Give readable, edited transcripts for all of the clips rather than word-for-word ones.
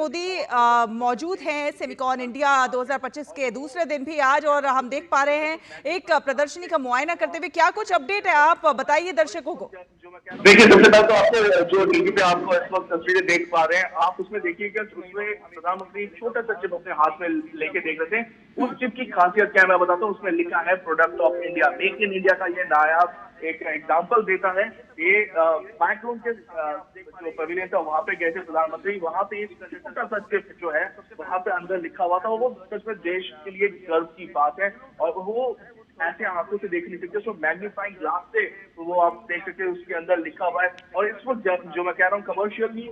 मोदी मौजूद हैं Semicon India 2025 के दूसरे दिन भी आज, और हम देख पा रहे हैं एक प्रदर्शनी का मुआयना करते हुए। क्या कुछ अपडेट है, आप बताइए दर्शकों को। देखिए, सबसे पहले तो आपको जो टीवी पे आपको इस वक्त तस्वीरें देख पा रहे हैं, आप उसमें देखिएगा कि उसमें प्रधानमंत्री छोटा सा चिप अपने हाथ में लेके देख रहे थे। उस चिप की खासियत क्या है मैं बताता हूँ। उसमें लिखा है product of India, make in India का ये नायाब एक एग्जाम्पल देता है। ये माइक्रोन के जो पवेलियन था वहां पे गए थे प्रधानमंत्री, वहां पे एक छोटा सा चिप जो है वहां पे अंदर लिखा हुआ था। वो सच में देश के लिए गर्व की बात है, और वो ऐसे आंखों से देख नहीं सकते, उसको मैग्नीफाइंग ग्लास से वो आप देख सकते हैं, उसके अंदर लिखा हुआ है। और इस वक्त जो मैं कह रहा हूँ कमर्शियली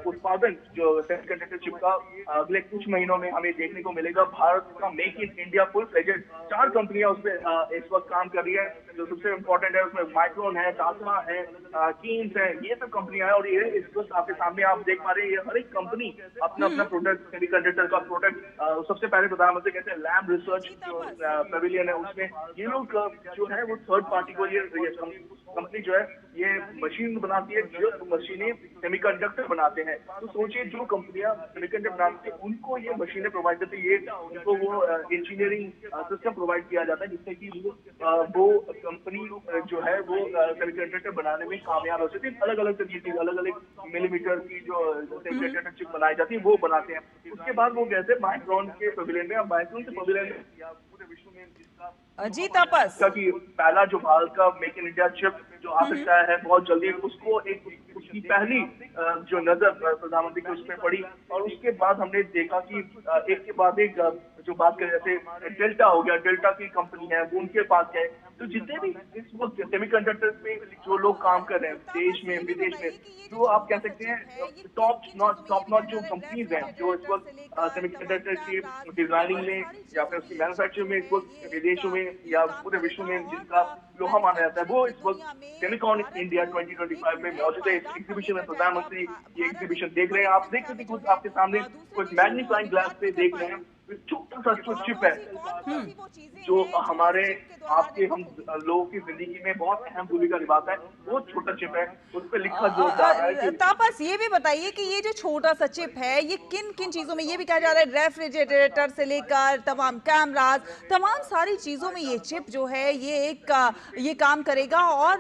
उत्पादन जो सेमीकंडक्टर चिप का अगले कुछ महीनों में हमें देखने को मिलेगा। भारत का make in India full fledged 4 कंपनियां उसमें इस वक्त काम कर रही है। जो सबसे इम्पोर्टेंट है उसमें माइक्रोन है, टाटा है, कीन्स है, ये सब कंपनियां हैं। और ये इस वक्त आपके सामने आप देख पा रहे हैं, ये हर एक कंपनी अपना अपना प्रोडक्ट, सेमीकंडक्टर का प्रोडक्ट सबसे पहले प्रधानमंत्री कहते हैं लैब रिसर्च जो पेविलियन है उसमें ये लोग जो है वो थर्ड पार्टी को ये कंपनी जो है ये मशीन बनाती है, जो मशीनें सेमीकंडक्टर बनाते हैं। तो सोचिए जो कंपनियां सेमीकंडक्टर बनाती है उनको ये मशीनें प्रोवाइड करती है, ये उनको वो इंजीनियरिंग सिस्टम प्रोवाइड किया जाता है जिससे कि वो कंपनी जो है वो सेमीकंडक्टर बनाने में कामयाब हो सकती है। अलग अलग तरीके की अलग अलग मिलीमीटर की जो सेमीकंडक्टर चिप बनाई जाती है वो बनाते हैं। उसके बाद वो गए थे माइक्रोन के पेविलियन में। अब माइक्रोन के पेविलियन में पूरे विश्व में जी तापस, कि पहला जो भारत का मेक इन इंडिया चिप जो आ सकता है बहुत जल्दी, उसको एक उसकी पहली जो नजर प्रधानमंत्री की उसमें पड़ी। और उसके बाद हमने देखा कि एक के बाद एक जो बात करें, जैसे डेल्टा हो गया, डेल्टा की कंपनी है वो उनके पास गए। तो जितने भी इस वक्त सेमीकंडक्टर पे जो लोग काम कर रहे हैं देश में विदेश में, जो आप कह सकते हैं टॉप नॉट जो कंपनीज हैं जो इस वक्त सेमीकंडक्टर की डिजाइनिंग में या फिर उसकी मैन्युफैक्चरिंग में इस वक्त विदेशों में या पूरे विश्व में जिनका लोहा माना जाता है, वो इस वक्त सेमिकॉन इंडिया 2025 में मौजूद है। इस एग्जीबिशन में प्रधानमंत्री ये एग्जीबिशन देख रहे हैं। आप देख सकते खुद आपके सामने कुछ मैग्नीफाइंग ग्लास से देख रहे हैं। छोटा सा जो चिप है जो हमारे आपके हम लोगों की जिंदगी में बहुत अहम भूमिका निभाता है, वो छोटा चिप है। उस पर लिखा जो जा रहा है कि तापस ये भी बताइए कि ये जो छोटा सा चिप है ये किन किन चीजों में, ये भी कहा जा रहा है रेफ्रिजरेटर से लेकर तमाम कैमरास, तमाम सारी चीजों में ये चिप जो है ये काम करेगा, और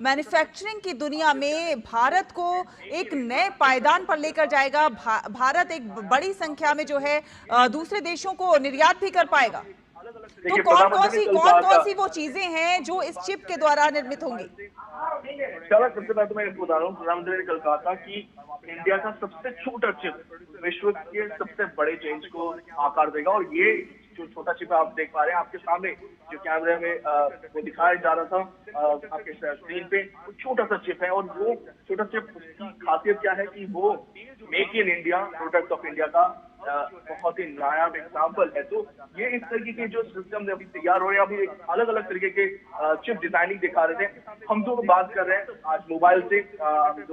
मैन्युफैक्चरिंग की दुनिया में भारत को एक नए पायदान पर लेकर जाएगा। भारत एक बड़ी संख्या में जो है दूसरे देशों को निर्यात भी कर पाएगा। तो कौन कौन सी वो चीजें हैं जो इस चिप के द्वारा निर्मित होंगी? चलो सबसे पहले तो मैं आपको बता रहा हूँ, प्रधानमंत्री ने कल कहा था कि इंडिया का सबसे छोटा चिप विश्व के सबसे बड़े चेंज को आकार देगा। और ये जो छोटा चिप आप देख पा रहे हैं आपके सामने जो कैमरे में वो दिखाया जा रहा था आपके स्क्रीन पे, वो छोटा सा चिप है। और वो छोटा चिप की खासियत क्या है कि वो make in India product of India का बहुत ही नायाब एग्जाम्पल है। तो ये इस तरीके के जो सिस्टम अभी तैयार हो रहे हैं, अभी अलग अलग तरीके के चिप डिजाइनिंग दिखा रहे थे। हम जो बात कर रहे हैं आज मोबाइल से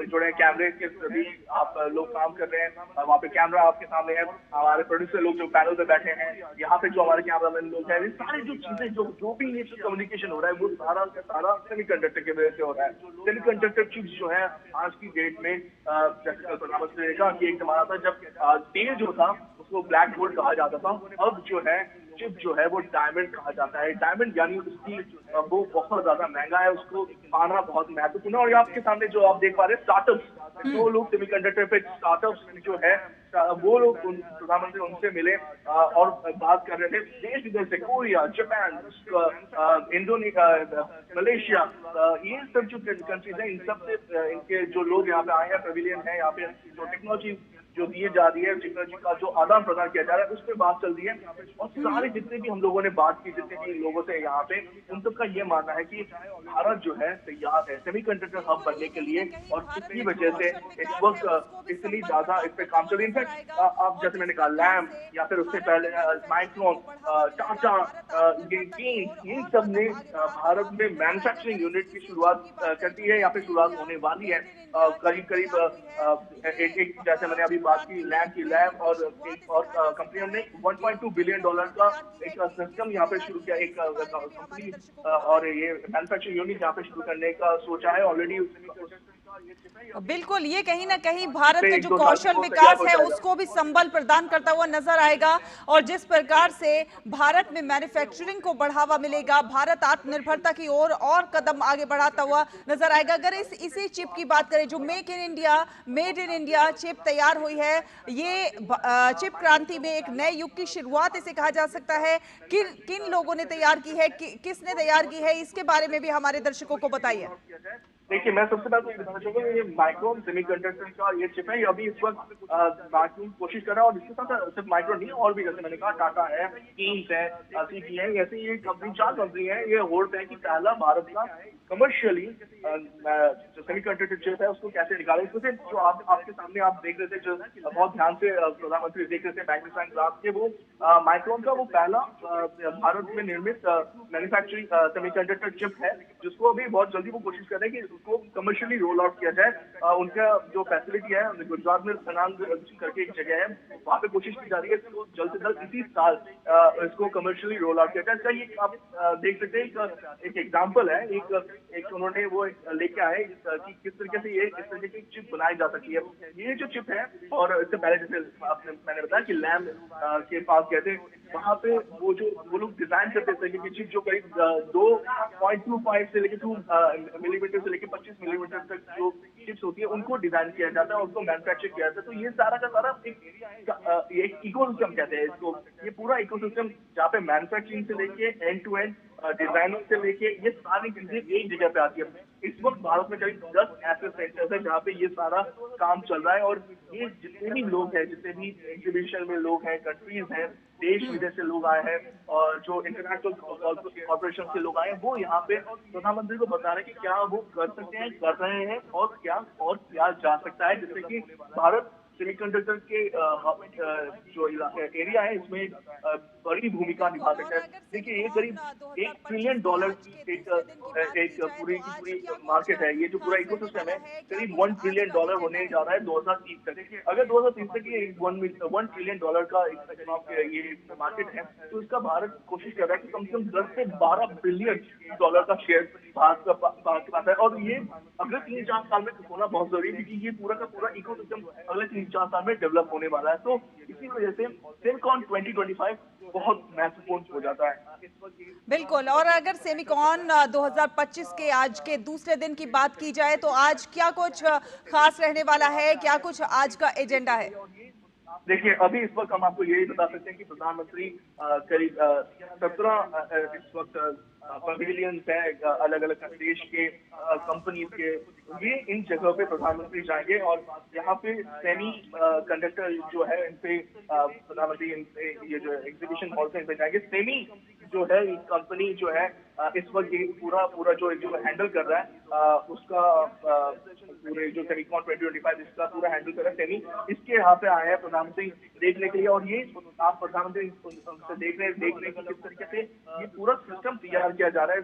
जुड़े कैमरे के सभी आप लोग काम कर रहे हैं, वहाँ पे कैमरा आपके सामने है। हमारे प्रोड्यूसर लोग जो पैनल पे बैठे हैं, यहाँ पे जो हमारे कैमरामैन लोग हैं, ये सारी जो चीजें जो भी ये कम्युनिकेशन हो रहा है वो सारा का सारा सेमीकंडक्टर के वजह से हो रहा है। सेमीकंडक्टर चिप्स जो है आज की डेट में जैसे कल प्रधानमंत्री ने कहा कि एक जमाना था जब तेल जो था उसको ब्लैक गोल्ड कहा जाता था, अब जो है चिप जो है वो डायमंड कहा जाता है। डायमंड यानी उसकी वो बहुत ज्यादा महंगा है, उसको पाना बहुत महत्वपूर्ण है। और आपके सामने जो आप देख पा रहे हैं स्टार्टअप्स, जो लोग सेमीकंडक्टर पे स्टार्टअप्स जो है वो लोग प्रधानमंत्री उनसे मिले और बात कर रहे थे देश विदेश से, कोरिया, जापान, इंडोनेशिया, मलेशिया, ये सब जो कंट्रीज है इन सब से इनके जो लोग यहाँ पे आए हैं, पेविलियन है, यहाँ पे जो टेक्नोलॉजी जो दिए जा रही है, टेक्नोलॉजी का जो आदान प्रदान किया जा रहा है उस पर बात चल रही है। और सारे जितने भी हम लोगों ने बात की, जितने भी लोगों से यहाँ पे, उन सबका ये मानना है कि भारत जो है तैयार है सेमीकंडक्टर हब बनने के लिए। और इसी वजह से इस वक्त इतनी ज्यादा इस पे काम चल रही है। इनफैक्ट आप जैसे मैंने कहा लैम या फिर उससे पहले माइक्रोन, टाटा, इन सब ने भारत में मैन्युफैक्चरिंग यूनिट की शुरुआत कर दी है या फिर शुरुआत होने वाली है। करीब करीब एक जैसे मैंने अभी बात की लैब और एक और कंपनी ने $1.2 बिलियन का एक सिस्टम यहाँ पे शुरू किया, एक कंपनी और ये मैन्युफैक्चरिंग यूनिट यहाँ पे शुरू करने का सोचा है। ऑलरेडी बिल्कुल, ये कहीं ना कहीं भारत का एक जो दो साल कौशल में वो तैयार विकास हो है जाएगा। उसको भी संबल प्रदान करता हुआ नजर आएगा। और जिस प्रकार से भारत में मैन्युफैक्चरिंग को बढ़ावा मिलेगा, भारत आत्मनिर्भरता की ओर और कदम आगे बढ़ाता हुआ नजर आएगा। अगर इसी चिप की बात करें, जो मेड इन इंडिया चिप तैयार हुई है, ये चिप क्रांति में एक नए युग की शुरुआत इसे कहा जा सकता है। किन किन लोगों ने तैयार की है, किसने तैयार की है, इसके बारे में भी हमारे दर्शकों को बताइए। देखिए, मैं सबसे पहले तो ये बताना चाहूंगा, ये माइक्रोन सेमीकंडक्टर का ये चिप है, ये अभी इस वक्त माइक्रोन कोशिश कर रहा है। और इसके साथ सिर्फ माइक्रोन नहीं, और भी जैसे मैंने कहा टाटा है, टीम्स है, सीपी है, ऐसे ये कंपनी 4 कंपनी है, ये होल्ड है कि पहला भारत का कमर्शियली जो सेमीकंडक्टर चिप है उसको कैसे निकाले। इसमें जो आपके सामने आप देख रहे थे, जो बहुत ध्यान से प्रधानमंत्री देख रहे थे मैग्नीफाइंग ग्लास के, वो माइक्रोन का वो पहला भारत में निर्मित मैन्युफैक्चरिंग सेमीकंडक्टर चिप है, जिसको अभी बहुत जल्दी वो कोशिश कर रहे हैं कि उसको कमर्शियली रोल आउट किया जाए। उनका जो फैसिलिटी है गुजरात में सनांग करके एक जगह है, वहाँ पे कोशिश की जा रही है इसको जल्द से जल्द इसी साल इसको कमर्शियली रोल आउट किया जाए। इसका ये आप देख सकते हैं, एक एग्जाम्पल है, एक उन्होंने वो लेके आए कि किस तरीके से ये इस तरीके की चिप बनाई जा सकती है। ये जो चिप है, और इससे पहले जैसे मैंने बताया कि लैम्ब के पास गए थे, वहाँ पे वो लोग डिजाइन करते थे कि चिप जो करीब 2.25 से लेकर 2 मिलीमीटर से लेकर 25 मिलीमीटर तक जो चिप्स होती है उनको डिजाइन किया जाता है और उसको मैन्युफैक्चर किया जाता है। तो ये सारा का सारा एक इकोसिस्टम कहते हैं इसको, ये पूरा इकोसिस्टम जहाँ पे मैन्युफैक्चरिंग से लेके एंड टू एंड डिजाइनिंग से लेके ये सारी चीजें एक जगह पे आती है। इस वक्त भारत में करीब 10 ऐसे सेंटर्स हैं जहाँ पे ये सारा काम चल रहा है। और ये जितने भी लोग हैं, जितने भी एग्जीबिशन में लोग हैं, कंट्रीज हैं, देश विदेश से लोग आए हैं, और जो इंटरनेशनल कॉर्पोरेशन के लोग आए हैं, वो यहाँ पे प्रधानमंत्री को बता रहे हैं कि क्या वो कर सकते हैं, कर रहे हैं, और क्या जा सकता है, जिससे कि भारत सेमीकंडक्टर के जो एरिया है इसमें बड़ी भूमिका निभा सकता है। देखिए, ये करीब $1 ट्रिलियन की एक पूरी की पूरी मार्केट है। ये जो पूरा इकोसिस्टम है करीब $1 ट्रिलियन होने जा रहा है 2030 तक। देखिए, अगर 2030 तक ये $1 ट्रिलियन का ये मार्केट है, तो इसका भारत कोशिश कर रहा है कि कम से कम 10 से $12 बिलियन का शेयर भारत के पास है। और ये अगले 3-4 साल में होना बहुत जरूरी है, क्योंकि ये पूरा का पूरा इकोसिस्टम अगले 3-4 साल में डेवलप होने वाला है। तो इसी वजह से सेमकॉन 2025 बहुत महत्वपूर्ण हो जाता है। बिल्कुल। और अगर सेमिकॉन 2025 के आज के दूसरे दिन की बात की जाए, तो आज क्या कुछ खास रहने वाला है, क्या कुछ आज का एजेंडा है? देखिए, अभी इस वक्त हम आपको यही बता सकते हैं कि प्रधानमंत्री करीब 17 इस वक्त पवेलियंस है अलग अलग देश के कंपनीज के, ये इन जगहों पे प्रधानमंत्री जाएंगे। और यहाँ पे सेमी कंडक्टर जो है इन पे प्रधानमंत्री ये जो एग्जीबिशन हॉल से इन पे जाएंगे। सेमी जो है कंपनी जो है इस वक्त ये पूरा जो हैंडल कर रहा है उसका पूरे जो सेमिकॉन 2025 इसका पूरा हैंडल कर रहा है सेमी, इसके यहाँ पे आए हैं प्रधानमंत्री देखने के लिए। और ये आप प्रधानमंत्री से देख रहे हैं कि किस तरीके से ये पूरा सिस्टम तैयार किया जा रहा है।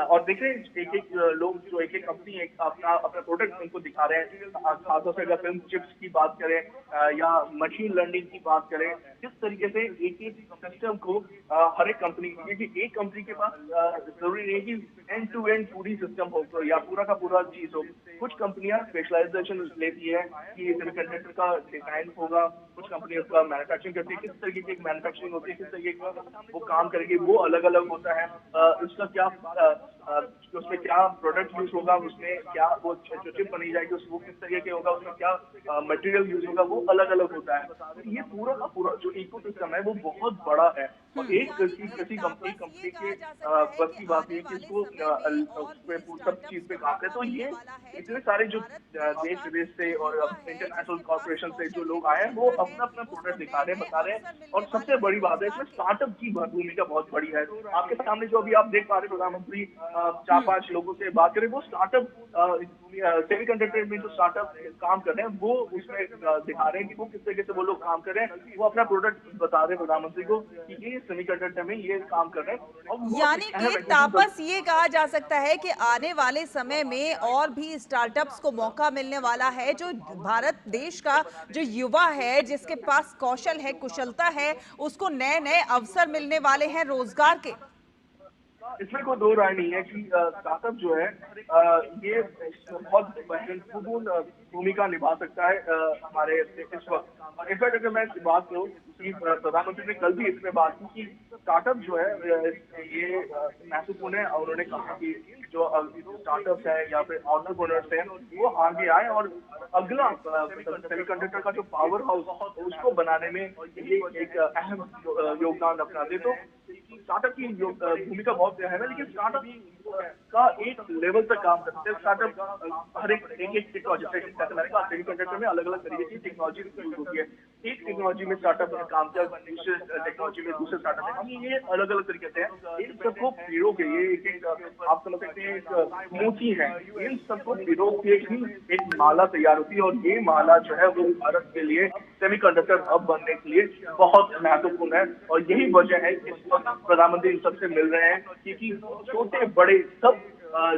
और देख रहे हैं एक लोग जो एक कंपनी अपना प्रोडक्ट उनको दिखा रहे हैं। खासतौर से अगर फिल्म चिप्स की बात करें या मशीन लर्निंग की बात करें, किस तरीके से एक सिस्टम को हर एक कंपनी, क्योंकि एक कंपनी के पास जरूरी नहीं कि एंड टू एंड पूरी सिस्टम हो तो या पूरा का पूरा चीज हो। कुछ कंपनियां स्पेशलाइजेशन लेती है कि सेमीकंडक्टर का डिजाइन होगा, कुछ कंपनी उसका मैन्युफैक्चरिंग करती है, किस तरीके की मैन्युफैक्चरिंग होती है, किस तरीके का वो काम करेगी, वो अलग अलग होता है। उसका क्या उसमें क्या प्रोडक्ट यूज होगा, उसमें क्या वो जो चिप बनी जाएगी वो किस तरीके के होगा, उसमें क्या मटेरियल यूज होगा, वो अलग अलग होता है। तो ये पूरा का पूरा जो इकोसिस्टम है वो बहुत बड़ा है। और एक किसी कंपनी के बस की बात है कि इसको सब चीज पे काम करे। तो ये इतने सारे जो देश विदेश से और इंटरनेशनल कॉर्पोरेशन से जो लोग आए हैं, वो अपना अपना प्रोडक्ट दिखा रहे हैं, बता रहे हैं। और सबसे बड़ी बात है, इसमें स्टार्टअप की भूमिका बहुत बड़ी है। आपके सामने जो अभी आप देख पा रहे प्रधानमंत्री 4-5 लोगों से बात करें, वो स्टार्टअप सेमीकंडक्टर में जो स्टार्टअप काम कर रहे हैं वो उसमें दिखा रहे हैं कि वो किस तरीके से वो लोग काम कर रहे हैं। वो अपना प्रोडक्ट बता रहे हैं प्रधानमंत्री को कि ये सेमीकंडक्टर में ये काम कर रहे हैं। और यानी कि तापस ये कहा जा सकता है कि आने वाले समय में और भी स्टार्टअप्स को मौका मिलने वाला है। जो भारत देश का जो युवा है, जिसके पास कौशल है, कुशलता है, उसको नए नए अवसर मिलने वाले हैं रोजगार के। इसमें कोई दो राय नहीं है कि स्टार्टअप जो है ये बहुत महत्वपूर्ण भूमिका निभा सकता है हमारे इस वक्त। और इनफैक्ट अगर मैं बात करूँ कि प्रधानमंत्री ने कल भी इसमें बात की कि स्टार्टअप जो है ये महत्वपूर्ण है, और उन्होंने कहा कि जो स्टार्टअप्स है या फिर ऑन्टरप्रेन्योर्स हैं वो आगे आए और अगला सेमीकंडक्टर का जो पावर हाउस उसको बनाने में ये एक अहम योगदान अपना दे। तो स्टार्टअप की भूमिका बहुत अहम है, लेकिन स्टार्टअप का एक लेवल तक काम करते हैं। स्टार्टअप हर एक टेक्नोलॉजी, जैसे मैंने कहा सेमीकंडक्टर में अलग अलग तरीके की टेक्नोलॉजी यूज होती है। एक टेक्नोलॉजी में स्टार्टअप ने काम किया, दूसरे टेक्नोलॉजी में दूसरे स्टार्टअप ने काम, ये अलग अलग तरीके से है। इन सबको पिरो के ये एक आप समझ सकते हैं एक मोती है, इन सबको पिरो के ही एक माला तैयार होती है, और ये माला जो है वो भारत के लिए सेमीकंडक्टर हब बनने के लिए बहुत महत्वपूर्ण है। और यही वजह है कि इस वक्त प्रधानमंत्री इन सबसे मिल रहे हैं, क्योंकि छोटे बड़े सब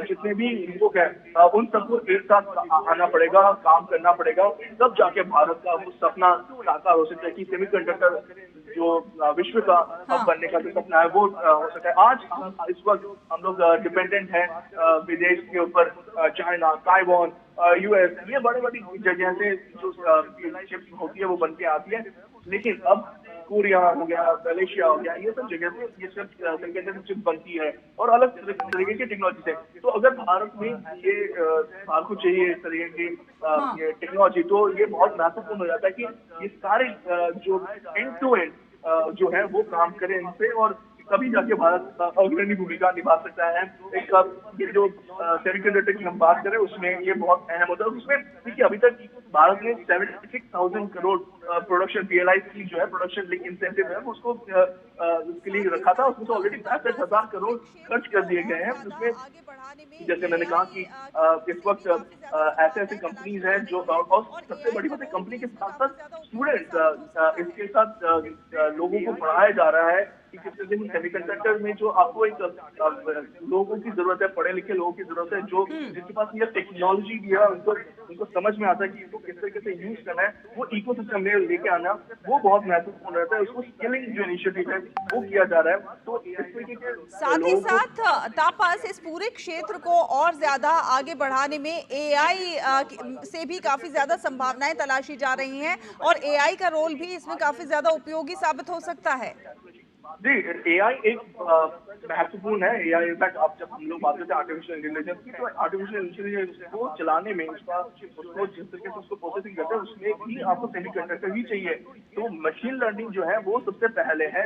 जितने भी लोग हैं उन सबको एक साथ आना पड़ेगा, काम करना पड़ेगा, तब जाके भारत का वो सपना साकार हो सकता है कि सेमीकंडक्टर जो विश्व का हब बनने का जो सपना है वो हो सकता है। आज इस वक्त हम लोग डिपेंडेंट हैं विदेश के ऊपर, चाइना, ताइवान, यूएस, ये बड़ी बड़ी जगह से जो चिप्स होती है वो बन के आती है। लेकिन अब कोरिया हो गया, मलेशिया हो गया, ये सब जगह से ये सब तरीके से चिप बनती है और अलग तरीके की टेक्नोलॉजी से। तो अगर भारत में ये भारत को चाहिए इस तरीके की ये टेक्नोलॉजी, तो ये बहुत महत्वपूर्ण हो जाता है कि ये सारे जो एंड टू एंड जो है वो काम करें इनसे, और तभी जाके भारत अग्रणी भूमिका निभा सकता है। एक ये जो सेमीकंडक्टर की हम बात करें उसमें ये बहुत अहम होता है। उसमें देखिए अभी तक भारत ने 76,000 करोड़ प्रोडक्शन पीएलआई की जो है प्रोडक्शन लिंक इंसेंटिव है उसको उसके लिए रखा था। उसमें से ऑलरेडी 65,000 करोड़ खर्च कर दिए गए हैं। उसमें जैसे मैंने कहा कि इस वक्त ऐसे ऐसे कंपनीज हैं जो, और सबसे बड़ी बात है कंपनी के साथ साथ स्टूडेंट्स इसके साथ लोगों को पढ़ाया जा रहा है कि किस तरीके से सेमीकंडक्टर में जो आपको एक लोगों की जरूरत है, पढ़े लिखे लोगों की जरूरत है, जो जिनके पास ये टेक्नोलॉजी भी है, उनको समझ में आता है कि इसको किस तरीके से यूज करना है, वो इकोसिस्टम में लेके आना वो बहुत महत्वपूर्ण रहता है। उसको स्किलिंग जो इनिशिएटिव है वो किया जा रहा है। तो इस तरीके के साथ ही साथ तापस इस पूरे क्षेत्र को और ज्यादा आगे बढ़ाने में एआई से भी काफी ज्यादा संभावनाएं तलाशी जा रही हैं, और एआई का रोल भी इसमें काफी ज्यादा उपयोगी साबित हो सकता है। जी, एआई एक महत्वपूर्ण है। एआई इनफैक्ट आप जब हम लोग बात करते हैं आर्टिफिशियल इंटेलिजेंस की, तो आर्टिफिशियल इंटेलिजेंस को चलाने में उसको जिस तरीके से उसको प्रोसेसिंग करते हैं उसमें भी आपको सेमीकंडक्टर ही चाहिए। तो मशीन लर्निंग जो है वो सबसे पहले है,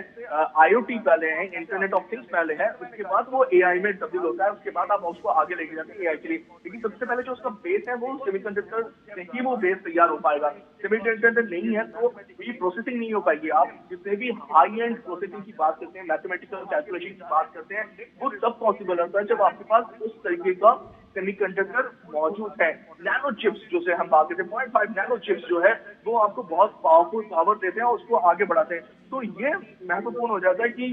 आईओटी पहले है, इंटरनेट ऑफ थिंग्स पहले है, उसके बाद वो एआई में तब्दील होता है। उसके बाद आप उसको आगे लेके जाते हैं एआई के लिए। लेकिन सबसे पहले जो उसका बेस है वो सेमीकंडक्टर से ही वो बेस तैयार हो पाएगा। सेमीकंडक्टर नहीं है तो ये प्रोसेसिंग नहीं हो पाएगी। आप जितने भी हाई एंड प्रोसेसिंग की बात करते हैं, मैथमेटिकल कैलकुलेशन की बात करते हैं, वो तब पॉसिबल होता है जब आपके पास उस तरीके का सेमीकंडक्टर मौजूद है। नैनो चिप्स जो से हम बात करते हैं, 0.5 नैनो चिप्स जो है वो आपको बहुत पावरफुल पावर देते हैं और उसको आगे बढ़ाते हैं। तो ये महत्वपूर्ण हो जाता है कि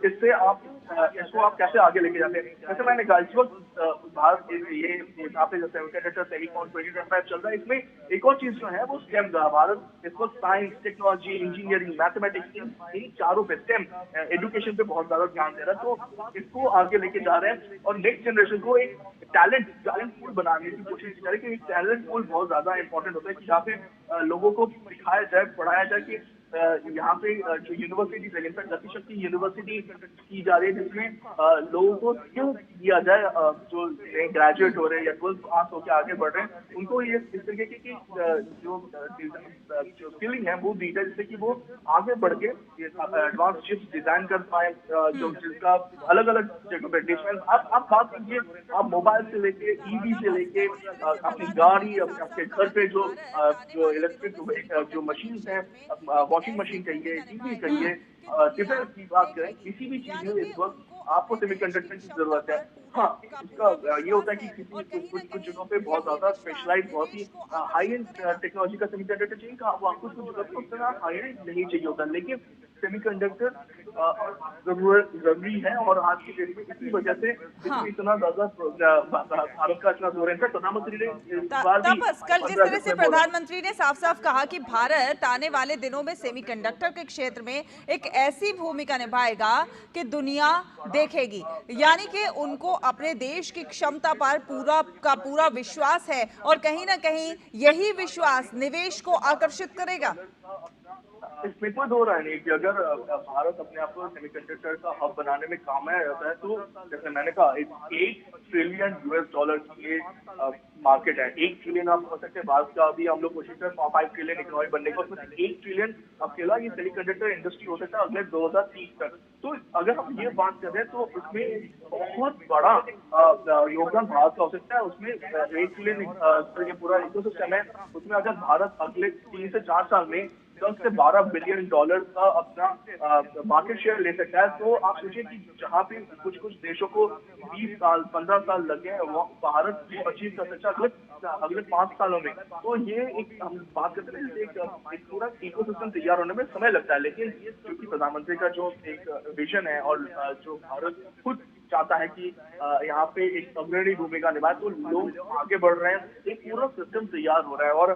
इससे आप इसको आप कैसे आगे लेके जाते हैं। जैसे मैंने कहा इस वक्त भारत ये यहाँ पे जो सेमीकंडक्टर सेमीकॉन 2025 चल रहा है, इसमें एक और चीज जो है वो स्टेम का। भारत इस वक्त साइंस, टेक्नोलॉजी, इंजीनियरिंग, मैथमेटिक्स इन चारों पे स्टेम एजुकेशन पे बहुत ज्यादा ध्यान दे रहा है। तो इसको आगे लेके जा रहे हैं और नेक्स्ट जनरेशन को एक टैलेंट पूल बनाने की कोशिश की जा रही है। कि टैलेंट पूल बहुत ज्यादा इंपॉर्टेंट होता है कि यहाँ पे लोगों को सिखाया जाए, पढ़ाया जाए कि यहाँ पे जो यूनिवर्सिटी है, इनफैक्ट गतिशक्ति यूनिवर्सिटी की जा रही है, जिसमें लोगों को स्किल दिया जाए, जो ग्रेजुएट हो रहे हैं या 12th पास होकर आगे बढ़ रहे हैं उनको ये इस तरीके की जो स्किलिंग है वो दी जाए, जिससे कि वो आगे बढ़ के एडवांस चिप्स डिजाइन कर पाए, जो जिसका अलग अलग जगह पे डिफरेंस। आप बात कीजिए, आप मोबाइल से लेके ईवी से लेके अपनी गाड़ी, आपके घर पे जो इलेक्ट्रिक जो मशीन है, वॉशिंग मशीन कहिए, टीवी कहिए, डिफेंस की बात करें, किसी भी चीज में इस वक्त आपको सेमीकंडक्टर की जरूरत है। हाँ, इसका ये होता है कि कुछ जगहों पे बहुत ज्यादा स्पेशलाइज, बहुत ही हाई एंड टेक्नोलॉजी का सेमीकंडक्टर चाहिए। वो आपको कुछ जगह पे उतना हाई एंड नहीं चाहिए होता, लेकिन सेमीकंडक्टर जरूरी है और आज की डेट में इसी वजह से हाँ। इसमें इतना ज्यादा भारत का इतना जोर है। इनफैक्ट प्रधानमंत्री ने इस बार भी तापस, कल जिस 15 तरह अगस्त से में बोला। प्रधानमंत्री ने साफ साफ कहा कि भारत आने वाले दिनों में सेमीकंडक्टर के क्षेत्र में एक ऐसी भूमिका निभाएगा कि दुनिया देखेगी, यानी कि उनको अपने देश की क्षमता पर पूरा का पूरा विश्वास है और कहीं ना कहीं यही विश्वास निवेश को आकर्षित करेगा। इसमें कोई दो राय नहीं कि अगर भारत अपने आप को सेमीकंडक्टर का हब बनाने में कामयाब रहता है तो जैसे मैंने कहा 1 ट्रिलियन US डॉलर की ये मार्केट है। 1 ट्रिलियन आप समझ सकते हैं, भारत का अभी हम लोग कोशिश कर 5 ट्रिलियन इकोनॉमी बनने का, उसमें 1 ट्रिलियन अकेला ये सेमीकंडक्टर इंडस्ट्री हो सकता है अगले 2030 तक। तो अगर हम ये बात कर रहे हैं तो इसमें बहुत बड़ा योगदान भारत का हो सकता है। उसमें 1 ट्रिलियन पूरा इकोसिस्टम है, उसमें अगर भारत अगले 3 से 4 साल में 10 से 12 बिलियन डॉलर का अपना मार्केट शेयर ले सकता है, तो आप सोचिए कि जहाँ पे कुछ कुछ देशों को 20 साल 15 साल लगे हैं, वो भारत को अचीव कर सकता है अगले 5 सालों में। तो ये एक हम बात करते हैं एक पूरा इकोसिस्टम तैयार होने में समय लगता है, लेकिन क्योंकि प्रधानमंत्री का जो एक विजन है और जो भारत खुद चाहता है कि यहाँ पे एक अग्रणी भूमिका निभाए, तो लोग आगे बढ़ रहे हैं, एक पूरा सिस्टम तैयार हो रहा है। और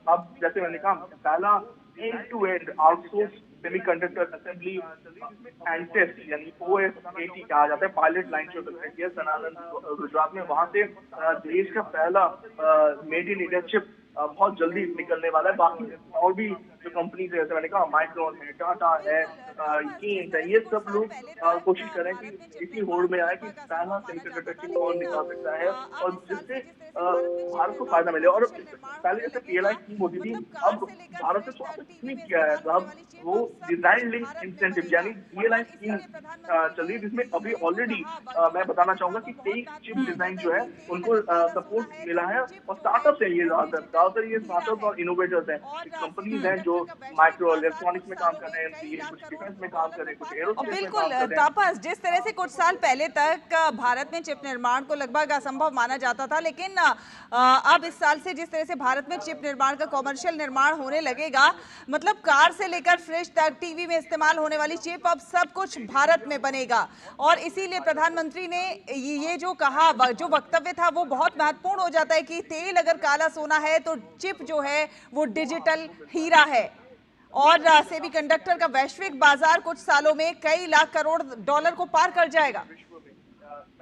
अब जैसे मैंने कहा, पहला end to end outsource semiconductor assembly and test यानी OSAT कहा जाता है, पायलट लाइन जो है सनातन गुजरात में, वहां से देश का पहला मेड इन इंडिया चिप बहुत जल्दी निकलने वाला है। बाकी और भी जो कंपनीज है, जैसे मैंने कहा माइक्रोन है, टाटा है, केन्स है, ये सब लोग कोशिश करें कि इसी होड़ में आए कि पहला सेमीकंडक्टर चिप कौन निकाल सकता है और जिससे भारत को फायदा मिले। और पहले जैसे PLI स्कीम होती थी, अब भारत ने थोड़ा सा ठीक किया है, अब वो डिजाइन लिंक इंसेंटिव यानी PLI स्कीम चल रही है, जिसमें अभी ऑलरेडी मैं बताना चाहूंगा कि 23 चिप डिजाइन जो है उनको सपोर्ट मिला है। और स्टार्टअप है, ये ज्यादातर ये स्टार्टअप और इनोवेटर्स हैं, कंपनीज हैं जो माइक्रो इलेक्ट्रॉनिक्स में काम कर रहे हैं, ये कुछ डिफेंस में काम कर रहे हैं, कुछ और एरोस्पेस में बिल्कुल काम कर रहे हैं। तापस, जिस तरह से कुछ साल पहले तक भारत में चिप निर्माण को लगभग असंभव माना जाता था, लेकिन अब इस साल से जिस तरह से भारत में चिप निर्माण का कॉमर्शियल निर्माण होने लगेगा, मतलब कार से लेकर फ्रिज तक, टीवी में इस्तेमाल होने वाली चिप, अब सब कुछ भारत में बनेगा। और इसीलिए प्रधानमंत्री ने ये जो कहा, जो वक्तव्य था वो बहुत महत्वपूर्ण हो जाता है कि तेल अगर काला सोना है तो चिप जो है वो डिजिटल हीरा है। और सेमीकंडक्टर का वैश्विक बाजार कुछ सालों में कई लाख करोड़ डॉलर को पार कर जाएगा।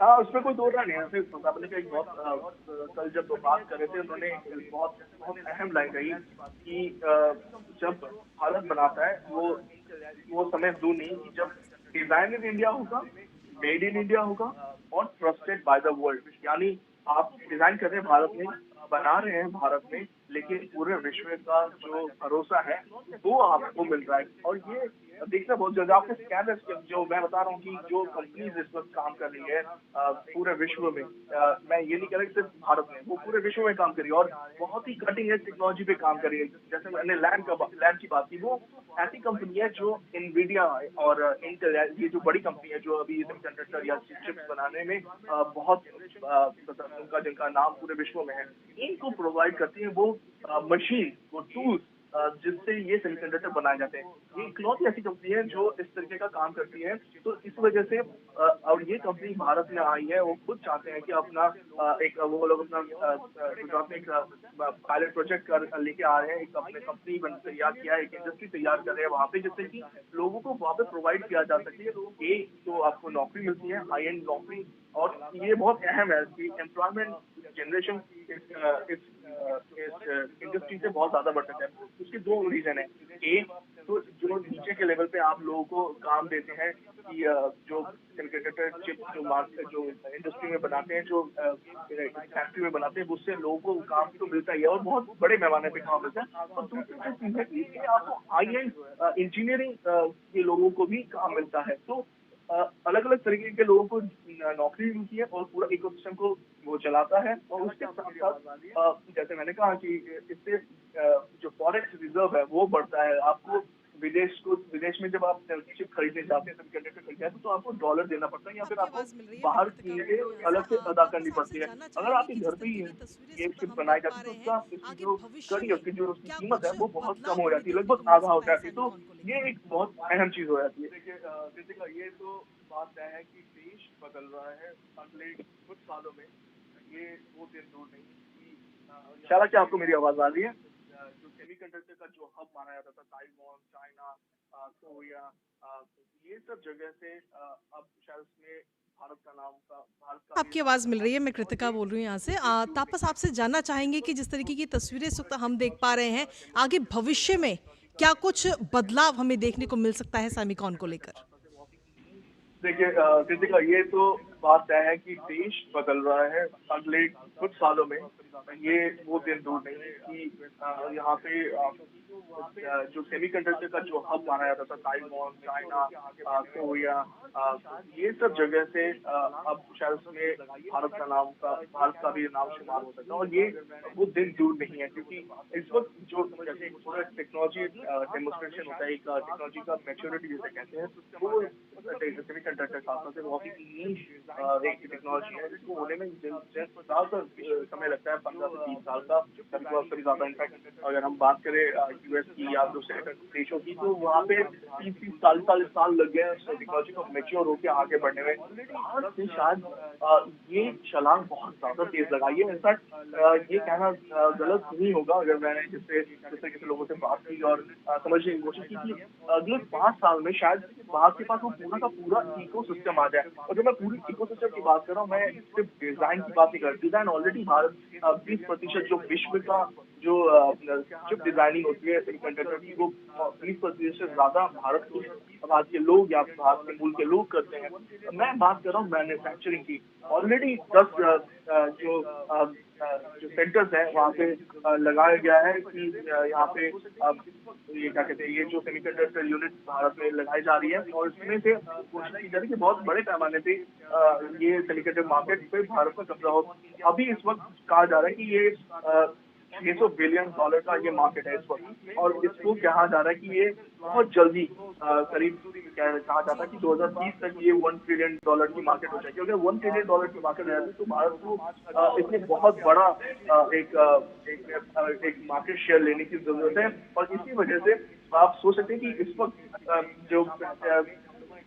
हाँ, उसमें कोई दो राय नहीं है। फिर प्रधानमंत्री का एक बहुत कल जब वो बात कर रहे थे, उन्होंने बहुत बहुत अहम लाइन कही कि जब भारत बनाता है वो समय दूर नहीं कि जब डिजाइन इन इंडिया होगा, मेड इन इंडिया होगा और ट्रस्टेड बाय द वर्ल्ड। यानी आप डिजाइन कर रहे हैं भारत में, बना रहे हैं भारत में, लेकिन पूरे विश्व का जो भरोसा है वो आपको मिल रहा है। और ये देखना बहुत जल्दी आपके स्कैनर्स जो मैं बता रहा हूँ कि जो कंपनीज इस वक्त काम कर रही है पूरे विश्व में, मैं ये नहीं कह रहा कि सिर्फ भारत में, वो पूरे विश्व में काम कर रही है और बहुत ही कटिंग एज टेक्नोलॉजी पे काम कर रही है। जैसे मैंने लैंड की बात की, वो ऐसी कंपनी है जो इनवीडिया और इंटेल, ये जो बड़ी कंपनी है जो अभी सेमीकंडक्टर या चिप्स बनाने में बहुत उनका जिनका नाम पूरे विश्व में है, इनको प्रोवाइड करती है वो मशीन, वो टूल्स जिससे ये सेमीकंडक्टर बनाए जाते हैं। ये इकलौती ऐसी कंपनी है जो इस तरीके का काम करती है। तो इस वजह से और ये कंपनी भारत में आई है, वो खुद चाहते हैं कि अपना एक वो लोग अपना गुजरात में एक पायलट प्रोजेक्ट कर लेके आ रहे हैं, एक अपने कंपनी तैयार किया है, एक इंडस्ट्री तैयार कर रहे हैं वहाँ पे, जिससे कि लोगों को वहाँ पे प्रोवाइड किया जा सके। एक तो आपको नौकरी मिलती है, हाई एंड नौकरी, और ये बहुत अहम है कि एम्प्लॉयमेंट जनरेशन इस इंडस्ट्री से बहुत ज्यादा बढ़ सकता है। उसके दो रीजन है। एक तो जो नीचे के लेवल पे आप लोगों को काम देते हैं कि जो सेमीकंडक्टर चिप जो इंडस्ट्री में बनाते हैं, जो फैक्ट्री में बनाते हैं, उससे लोगों को काम तो मिलता ही है और बहुत बड़े पैमाने पे काम मिलता है। और दूसरी जो चीज है कि आपको हाई एंड इंजीनियरिंग के लोगों को भी काम मिलता है। तो अलग अलग तरीके के लोगों को नौकरी मिलती है और पूरा इकोसिस्टम को वो चलाता है। और उसके साथ साथ जैसे मैंने कहा कि इससे जो फॉरेक्स रिजर्व है वो बढ़ता है। आपको विदेश में जब आप चिप खरीदने जाते हैं, सेमीकंडक्टर खरीदते हैं, तो आपको डॉलर देना पड़ता है या फिर आपकी आपको आवाज़ मिल रही है, मैं बाहर कृतिका की बोल रही हूँ यहाँ से। अलग से अदा तापस करनी आपसे पड़ती है। जानना अगर चाहेंगे आपके कि घर जिस पे ही तरीके की तस्वीरें इस ये वक़्त चिप हम बनाई देख जाती पा है, तो रहे उसका हैं, इसकी आगे जो भविष्य कड़ी में उसकी जो उसकी क्या कीमत है कुछ वो बहुत कम बदलाव हो हमें जाती है, देखने लगभग को मिल आधा हो सकता है जाती है। तो सेमिकॉन को लेकर? ये एक बहुत अहम चीज हो जाती है। देखिए कृतिका, ये तो बात तय है कि देश बदल रहा है अगले कुछ सालों में। ये वो दिन दूर नहीं कि शाला, क्या आपको मेरी आवाज आ रही है? जो सेमीकंडक्टर का जो हब माना जाता था, ताइवान, चाइना, कोरिया, ये सब जगह से अब शायद उसमें भारत का भी आपकी नाम आवाज़ मिल रही शुमार है, मैं होगा। और कृतिका ये बोल रही हूँ यहाँ से। वो दिन दूर तापस नहीं है आपसे क्योंकि जानना इस चाहेंगे कि वक्त जिस जो तरीके की तस्वीरें इस वक़्त हम देख पा टेक्नोलॉजी रहे हैं, आगे डेमोन्स्ट्रेशन होता है भविष्य में क्या कुछ डेमोन्स्ट्रेशन होते हैं, बदलाव हमें वो देखने को मिल सकता है सेमिकॉन को लेकर? देखिए कृतिका, ये तो बात तय है कि देश बदल रहा है अगले कुछ सालों में। ये वो दिन दूर नहीं है कि यहाँ पे जो सेमीकंडक्टर का जो हब माना जाता था, ताइवान, चाइना, कोरिया, ये सब जगह से अब शायद उसमें भारत का भी नाम शुमार हो सकता है। और ये वो दिन दूर नहीं है क्योंकि इस वक्त जो जैसे एक पूरा टेक्नोलॉजी डेमोन्स्ट्रेशन होता है, एक टेक्नोलॉजी का मैच्योरिटी जिसे कहते हैं, वो सेमीकंडक्टर खासतौर से बहुत ही नीश एक टेक्नोलॉजी है जिसको होने में ज्यादातर समय लगता है, 15 से 20 साल का, कभी ज्यादा। इनफैक्ट अगर हम बात करें यूएस की या दूसरे देशों की, तो वहाँ पे 30-40 साल लग गए उस टेक्नोलॉजी को मेच्योर होकर आगे बढ़ने में। भारत ने शायद ये छलांग बहुत ज्यादा तेज लगाई है। इनफैक्ट ये कहना गलत नहीं होगा अगर मैंने जिस तरीके से लोगों से बात की और समझने की कोशिश की कि अगले 5 साल में शायद भारत के पास वो पूरा का पूरा इको सिस्टम आ जाए। और जब मैं पूरी इको सिस्टम की बात कर रहा हूँ, मैं सिर्फ डिजाइन की बात नहीं कर रहा। डिजाइन ऑलरेडी भारत 20% जो विश्व का जो चिप डिजाइनिंग होती है सेमीकंडक्टर की, वो 20% से ज्यादा भारत के लोग या भारत के मूल के लोग करते हैं। मैं बात कर रहा हूँ मैन्युफैक्चरिंग की। ऑलरेडी 10 जो सेंटर्स हैं वहाँ पे लगाया गया है कि यहाँ पे ये क्या कहते हैं, ये जो सेमीकंडक्टर यूनिट भारत में लगाई जा रही है, और इसमें से कोशिश की जा रही है कि बहुत बड़े पैमाने पे ये सेमीकंडक्टर मार्केट पे भारत का कब्जा हो। अभी इस वक्त कहा जा रहा है कि ये $600 बिलियन का ये मार्केट है इस वक्त, और इसको कहा जा रहा है कि ये बहुत जल्दी करीब कहा जाता है कि 2030 तक ये $1 ट्रिलियन की मार्केट हो जाएगी। अगर $1 ट्रिलियन की मार्केट हो जाती है तो भारत को इसमें बहुत बड़ा एक मार्केट शेयर लेने की जरूरत है। और इसी वजह से आप सोच सकते हैं कि इस वक्त जो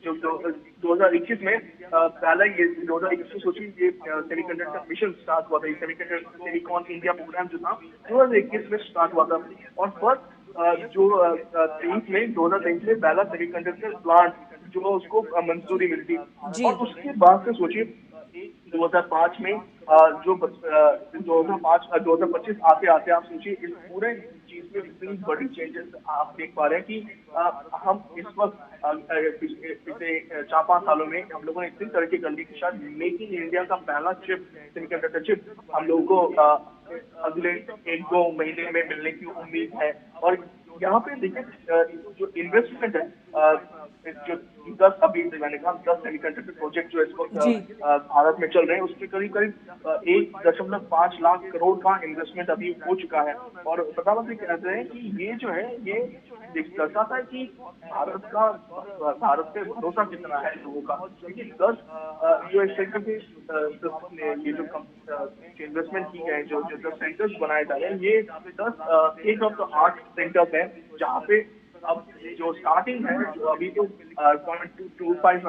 2021 में पहला ये 2021 में सोचिए, ये सेमीकंडक्टर मिशन स्टार्ट हुआ था। ये सेमीकंडक्टर सेमीकॉन इंडिया प्रोग्राम जो था 2021 में स्टार्ट हुआ था। और फर्स्ट जो 2023 में पहला सेमीकंडक्टर प्लांट जो उसको मंजूरी मिली थी। जी। और उसके बाद से सोचिए 2005 में जो 2025 आते आते आप सोचिए इस पूरे चीज में इतनी बड़ी चेंजेस आप देख पा रहे हैं कि हम इस वक्त पिछले 4-5 सालों में हम लोगों ने इतनी तरक्की कर ली कि शायद मेक इन इंडिया का पहला चिप, सेमीकंडक्टर चिप, हम लोगों को अगले 1-2 महीने में मिलने की उम्मीद है। और यहाँ पे देखिए जो इन्वेस्टमेंट है, जो 10 अभी मैंने कहा 10 सेमीकंडक्टर प्रोजेक्ट जो इस वक्त जी। भारत में चल रहे हैं, उसमें करीब करीब 1.5 लाख करोड़ का इन्वेस्टमेंट अभी हो चुका है। और प्रधानमंत्री कहते हैं कि ये जो है ये दर्शाता है कि भारत पे भरोसा कितना है लोगों का। क्योंकि 10 जो इस सेक्टर के ये जो इन्वेस्टमेंट की गए, जो 10 सेंटर्स बनाए जा रहे हैं, ये 10 एक ऑफ द 8 सेंटर्स हैं जहाँ पे अब जो स्टार्टिंग है, जो अभी तो 0.25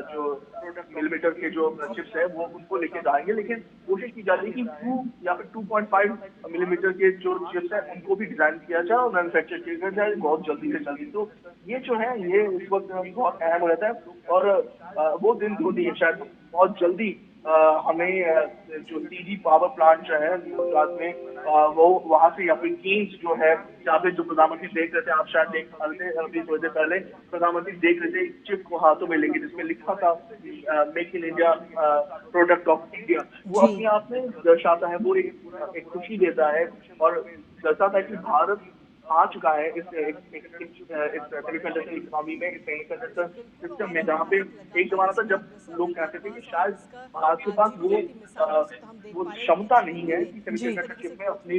जो मिलीमीटर के जो चिप्स है वो उनको लेके जाएंगे, लेकिन कोशिश की जा रही है कि 2 या फिर 2.5 मिलीमीटर के जो चिप्स है उनको भी डिजाइन किया जाए और मैन्युफैक्चर किया जाए बहुत जल्दी से जल्दी। तो ये जो है ये इस वक्त बहुत अहम हो जाता है। और वो दिन दूर नहीं है, शायद बहुत जल्दी हमें जो सीधी पावर प्लांट जो है गुजरात में वो वहां से, या फिर केन्स जो है जहाँ पे जो प्रधानमंत्री देख रहे थे, आप शायद देख पा रहे थे अभी थोड़ी देर पहले, प्रधानमंत्री देख रहे थे चिप को हाथों में लेके जिसमें लिखा था make in India, product of India. वो जी। अपने आप में दर्शाता है, वो एक खुशी देता है और दर्शाता है कि भारत आ चुका है इस सेमीकंडक्टर इकोनॉमी में, इस सेमीकंडक्टर सिस्टम में, जहाँ पे एक जमाना था जब लोग कहते थे कि शायद भारत के पास वो क्षमता नहीं है कि जी। सेमीकंडक्टर चिप में अपनी